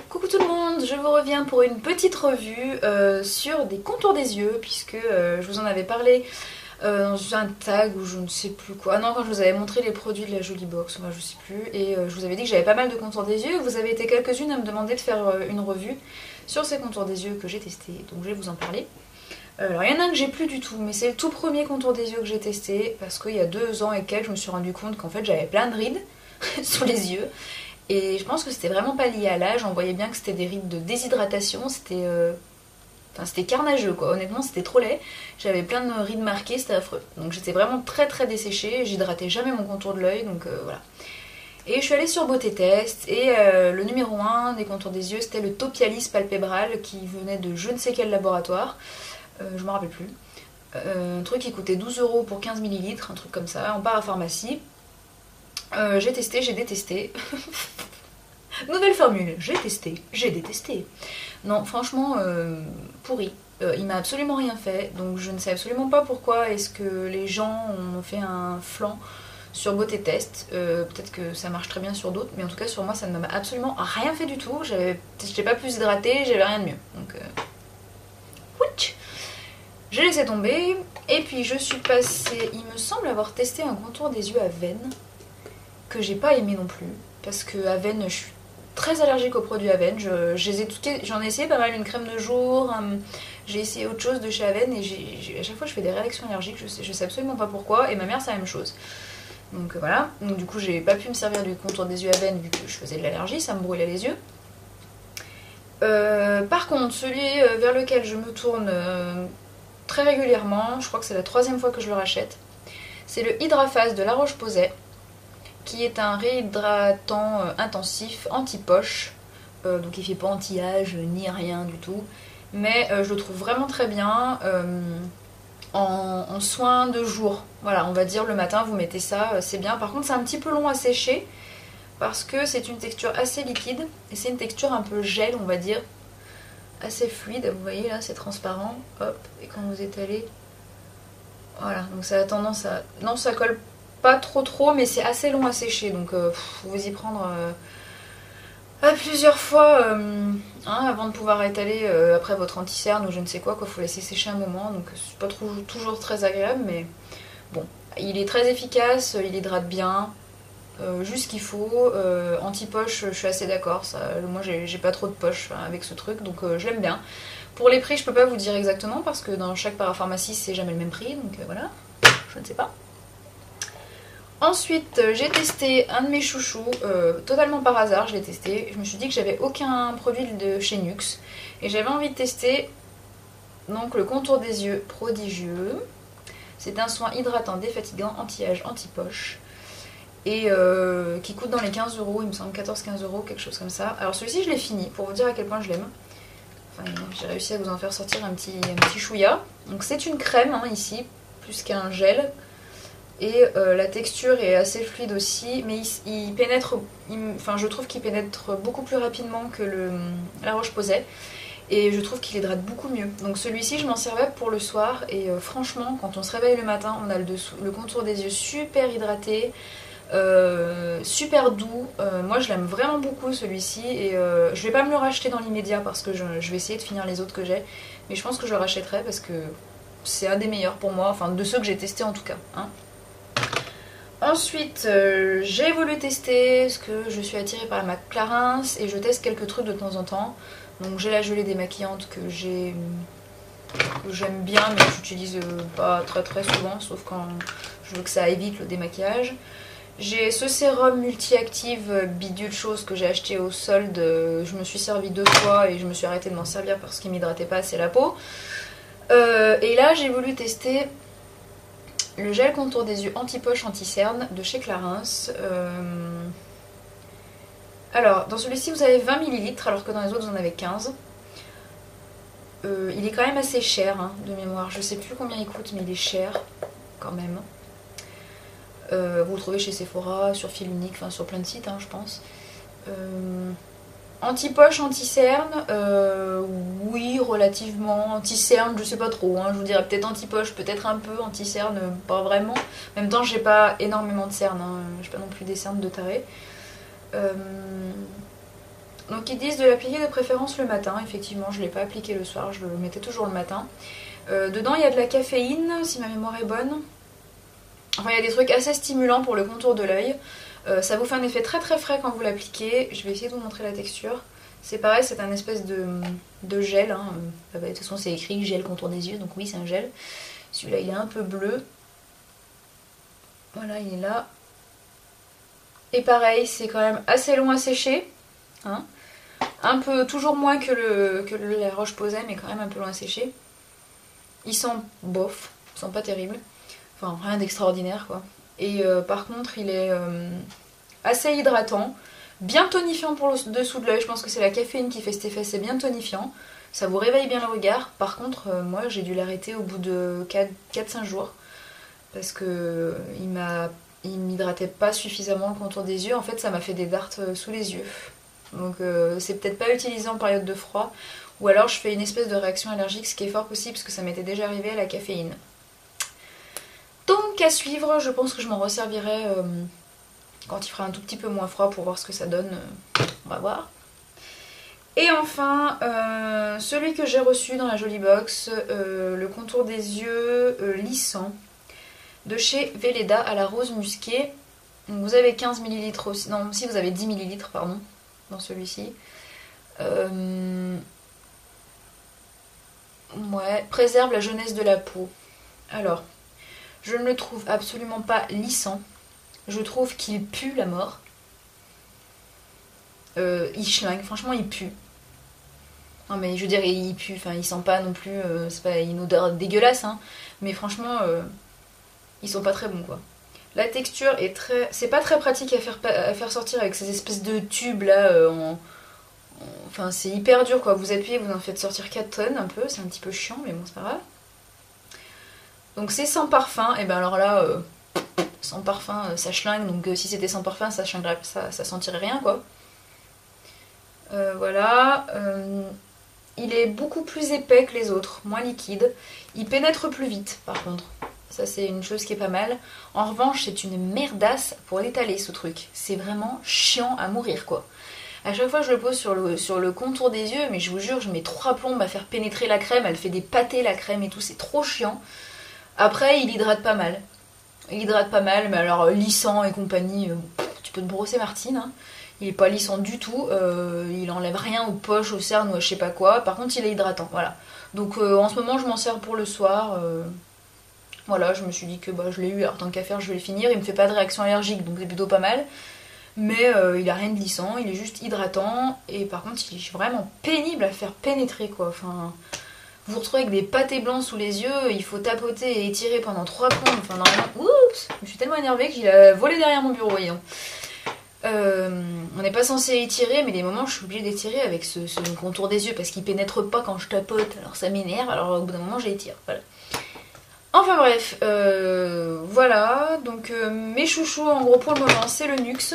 Coucou tout le monde, je vous reviens pour une petite revue sur des contours des yeux puisque je vous en avais parlé dans un tag ou je ne sais plus quoi. Ah non, quand je vous avais montré les produits de la Jolie Box, enfin je sais plus, et je vous avais dit que j'avais pas mal de contours des yeux. Vous avez été quelques-unes à me demander de faire une revue sur ces contours des yeux que j'ai testés, donc je vais vous en parler. Alors il y en a un que j'ai plus du tout, mais c'est le tout premier contour des yeux que j'ai testé parce qu'il y a 2 ans et quelques, je me suis rendu compte qu'en fait j'avais plein de rides sous les yeux. Et je pense que c'était vraiment pas lié à l'âge, on voyait bien que c'était des rides de déshydratation, c'était carnageux quoi, honnêtement c'était trop laid. J'avais plein de rides marquées, c'était affreux. Donc j'étais vraiment très desséchée, j'hydratais jamais mon contour de l'œil, donc voilà. Et je suis allée sur Beauté Test, et le numéro 1 des contours des yeux c'était le Topialis Palpebral qui venait de je ne sais quel laboratoire, je me rappelle plus. Un truc qui coûtait 12 € pour 15 ml, un truc comme ça, en parapharmacie. J'ai testé, j'ai détesté. Nouvelle formule, j'ai testé, j'ai détesté. Non, franchement, pourri. Il m'a absolument rien fait, donc je ne sais absolument pas pourquoi est-ce que les gens ont fait un flanc sur Beauté Test. Peut-être que ça marche très bien sur d'autres, mais en tout cas sur moi ça ne m'a absolument rien fait du tout. J'étais pas plus hydratée, j'avais rien de mieux. Donc, witch. J'ai laissé tomber, et puis je suis passée, il me semble avoir testé un contour des yeux à veine, que j'ai pas aimé non plus, parce que Avène, je suis très allergique aux produits Avène. J'en ai essayé pas mal, une crème de jour, j'ai essayé autre chose de chez Avène, et à chaque fois je fais des réactions allergiques, je sais absolument pas pourquoi, et ma mère c'est la même chose. Donc voilà, donc du coup j'ai pas pu me servir du contour des yeux Avène vu que je faisais de l'allergie, ça me brûlait les yeux. Par contre, celui vers lequel je me tourne très régulièrement, je crois que c'est la 3e fois que je le rachète, c'est le Hydraphase de La Roche-Posay, qui est un réhydratant intensif anti-poche, donc il fait pas anti-âge ni rien du tout, mais je le trouve vraiment très bien en soin de jour. Voilà, on va dire le matin vous mettez ça, c'est bien. Par contre c'est un petit peu long à sécher parce que c'est une texture assez liquide et c'est une texture un peu gel, on va dire, assez fluide. Vous voyez là, c'est transparent, hop, et quand vous étalez, voilà, donc ça a tendance à... Non, ça colle pas trop, mais c'est assez long à sécher, donc faut vous y prendre à plusieurs fois avant de pouvoir étaler après votre anti-cerne ou je ne sais quoi, faut laisser sécher un moment, donc c'est pas toujours très agréable, mais bon, il est très efficace, il hydrate bien, juste ce qu'il faut. Anti-poche, je suis assez d'accord, moi j'ai pas trop de poche avec ce truc, donc je l'aime bien. Pour les prix, je peux pas vous dire exactement parce que dans chaque parapharmacie c'est jamais le même prix, donc voilà, je ne sais pas. Ensuite, j'ai testé un de mes chouchous, totalement par hasard, je l'ai testé. Je me suis dit que j'avais aucun produit de chez Nuxe et j'avais envie de tester donc le contour des yeux prodigieux. C'est un soin hydratant, défatigant, anti-âge, anti-poche et qui coûte dans les 15 €, il me semble 14-15 €, quelque chose comme ça. Alors celui-ci je l'ai fini pour vous dire à quel point je l'aime. Enfin, j'ai réussi à vous en faire sortir un petit chouïa. Donc c'est une crème ici, plus qu'un gel. Et la texture est assez fluide aussi, mais il pénètre, je trouve qu'il pénètre beaucoup plus rapidement que la Roche-Posay, et je trouve qu'il hydrate beaucoup mieux. Donc celui-ci, je m'en servais pour le soir, et franchement, quand on se réveille le matin, on a le contour des yeux super hydraté, super doux. Moi, je l'aime vraiment beaucoup celui-ci, et je vais pas me le racheter dans l'immédiat parce que je vais essayer de finir les autres que j'ai, mais je pense que je le rachèterai parce que c'est un des meilleurs pour moi, enfin de ceux que j'ai testés en tout cas. Ensuite, j'ai voulu tester parce que je suis attirée par la MAC Clarins et je teste quelques trucs de temps en temps. Donc j'ai la gelée démaquillante que j'aime bien, mais que j'utilise pas très souvent, sauf quand je veux que ça évite le démaquillage. J'ai ce sérum multi-active bidule chose que j'ai acheté au solde. Je me suis servi 2 fois et je me suis arrêtée de m'en servir parce qu'il m'hydratait pas assez la peau. Et là, j'ai voulu tester le gel contour des yeux anti-poche anti-cerne de chez Clarins. Alors, dans celui-ci, vous avez 20 ml, alors que dans les autres, vous en avez 15. Il est quand même assez cher, de mémoire. Je sais plus combien il coûte, mais il est cher, quand même. Vous le trouvez chez Sephora, sur Fil Unique, enfin sur plein de sites, je pense. Anti-poche, anti-cerne, oui, relativement. Anti-cerne, je sais pas trop, je vous dirais peut-être anti-poche, peut-être un peu, anti-cerne, pas vraiment. En même temps, j'ai pas énormément de cernes, j'ai pas non plus des cernes de taré. Donc ils disent de l'appliquer de préférence le matin. Effectivement, je ne l'ai pas appliqué le soir, je le mettais toujours le matin. Dedans, il y a de la caféine, si ma mémoire est bonne. Enfin, il y a des trucs assez stimulants pour le contour de l'œil. Ça vous fait un effet très très frais quand vous l'appliquez. Je vais essayer de vous montrer la texture. C'est pareil, c'est un espèce de gel. Hein. De toute façon, c'est écrit gel contour des yeux, donc oui, c'est un gel. Celui-là, il est un peu bleu. Voilà, il est là. Et pareil, c'est quand même assez long à sécher. Hein. Un peu, toujours moins que la Roche-Posay, mais quand même un peu long à sécher. Il sent bof, il sent pas terrible. Enfin, rien d'extraordinaire, quoi. Et par contre, il est assez hydratant. Bien tonifiant pour le dessous de l'œil. Je pense que c'est la caféine qui fait cet effet, c'est bien tonifiant. Ça vous réveille bien le regard. Par contre, moi, j'ai dû l'arrêter au bout de 4-5 jours. Parce que il m'hydratait pas suffisamment le contour des yeux. En fait, ça m'a fait des dards sous les yeux. Donc c'est peut-être pas utilisé en période de froid. Ou alors je fais une espèce de réaction allergique, ce qui est fort possible parce que ça m'était déjà arrivé à la caféine. Donc à suivre, je pense que je m'en resservirai quand il fera un tout petit peu moins froid pour voir ce que ça donne. On va voir. Et enfin, celui que j'ai reçu dans la jolie box, le contour des yeux lissant de chez Velleda à la rose musquée. Donc vous avez 15 ml aussi, non si vous avez 10 ml pardon, dans celui-ci. Ouais, préserve la jeunesse de la peau. Alors, je ne le trouve absolument pas lissant. Je trouve qu'il pue la mort. Il schlingue, franchement il pue. Non mais je veux dire il pue, enfin il sent pas non plus, c'est pas une odeur dégueulasse hein, mais franchement ils sont pas très bons quoi. La texture est très, c'est pas très pratique à faire sortir avec ces espèces de tubes là enfin c'est hyper dur quoi, vous appuyez, vous en faites sortir 4 tonnes un peu, c'est un petit peu chiant mais bon c'est pas grave. Donc c'est sans parfum, et ben alors là sans parfum ça schlingue, donc si c'était sans parfum ça schlinguerait, ça sentirait rien quoi. Voilà, il est beaucoup plus épais que les autres, moins liquide. Il pénètre plus vite par contre. Ça c'est une chose qui est pas mal. En revanche c'est une merdasse pour l'étaler ce truc. C'est vraiment chiant à mourir quoi. À chaque fois je le pose sur le contour des yeux, mais je vous jure je mets 3 plombes à faire pénétrer la crème. Elle fait des pâtés la crème et tout, c'est trop chiant. Après il hydrate pas mal. Il hydrate pas mal, mais alors lissant et compagnie, tu peux te brosser Martine hein. Il est pas lissant du tout, il enlève rien aux poches, aux cernes ou à je sais pas quoi. Par contre il est hydratant, voilà. Donc en ce moment je m'en sers pour le soir. Voilà, je me suis dit que bah, je l'ai eu, alors tant qu'à faire je vais le finir. Il me fait pas de réaction allergique donc c'est plutôt pas mal. Mais il a rien de lissant, il est juste hydratant. Et par contre il est vraiment pénible à faire pénétrer quoi. Enfin, vous vous retrouvez avec des pâtés blancs sous les yeux, il faut tapoter et étirer pendant 3 plombes. Enfin normalement, oups, je me suis tellement énervée qu'il a volé derrière mon bureau, voyons. On n'est pas censé étirer, mais des moments je suis obligée d'étirer avec ce contour des yeux parce qu'il pénètre pas quand je tapote, alors ça m'énerve, alors au bout d'un moment j'étire, voilà. Enfin bref, voilà, donc mes chouchous en gros pour le moment c'est le Nuxe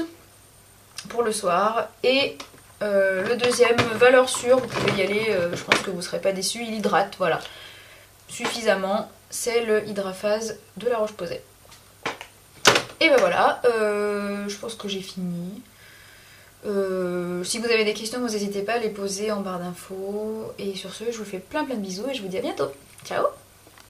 pour le soir, et le deuxième, valeur sûre, vous pouvez y aller, je pense que vous serez pas déçus, il hydrate, voilà, suffisamment, c'est le Hydraphase de la Roche-Posay. Et ben voilà, je pense que j'ai fini. Si vous avez des questions, vous n'hésitez pas à les poser en barre d'infos. Et sur ce, je vous fais plein de bisous et je vous dis à bientôt. Ciao!